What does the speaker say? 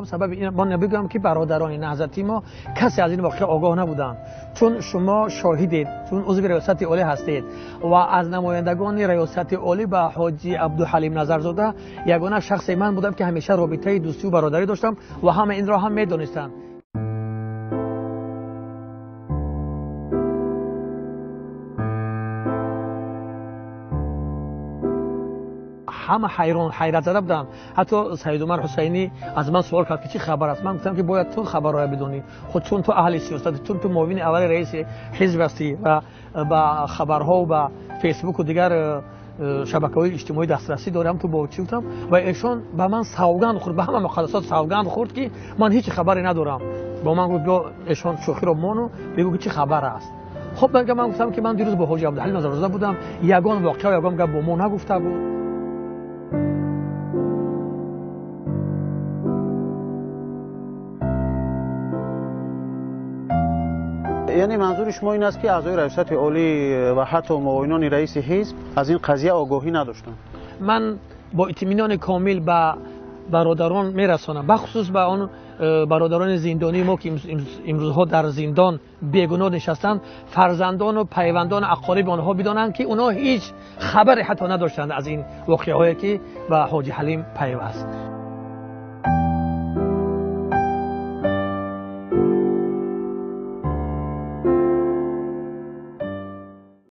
میخوام سبب این ما نبگم که برادران نهضتی ما کسی از این واقعه آگاه نبودند، چون شما شاهدید، چون عضو ریاست عالی هستید و از نمایندگان ریاست عالی با حاجی عبدالحلیم نظرزاده یگانه شخص من بودم که همیشه رابطه دوستی و برادری داشتم و همه این را هم میدونستند. همه حیرت زده بودن. حتی سید عمر حسینی از من سوال کرد که چی خبر است. من گفتم که باید تو خبر را بدونی، خود چون تو اهل سیاست، چون تو معاون اول رئیس حزب هستی و با خبرها و با فیسبوک و دیگر شبکه‌های اجتماعی دسترسی دارم، تو با چی گفتم و ایشون به من سوگند خورد، به همه مقدسات سوگند خورد که من هیچ خبری ندارم. با من گفت ایشون شوخی رو مونو بگو که چی خبر است. خب من گفتم که من دیروز با حاجی عبدالحلیم نظرزاده بودم، یگان واقعه یگان گپ با ما نگفته بود. یعنی منظور شما این است که اعضای ریاست عالی و حتی معاونان رئیس حزب از این قضیه آگاهی نداشتند؟ من با اطمینان کامل به برادران میرسانم، بخصوص به آن برادران زندانی ما که امروزها در زندان بیگناه نشستند، فرزندان و پیوندان اقارب آنها بدانند که اونها هیچ خبری حتی نداشتند از این واقعه‌هایی که به حاجی حلیم پیوست.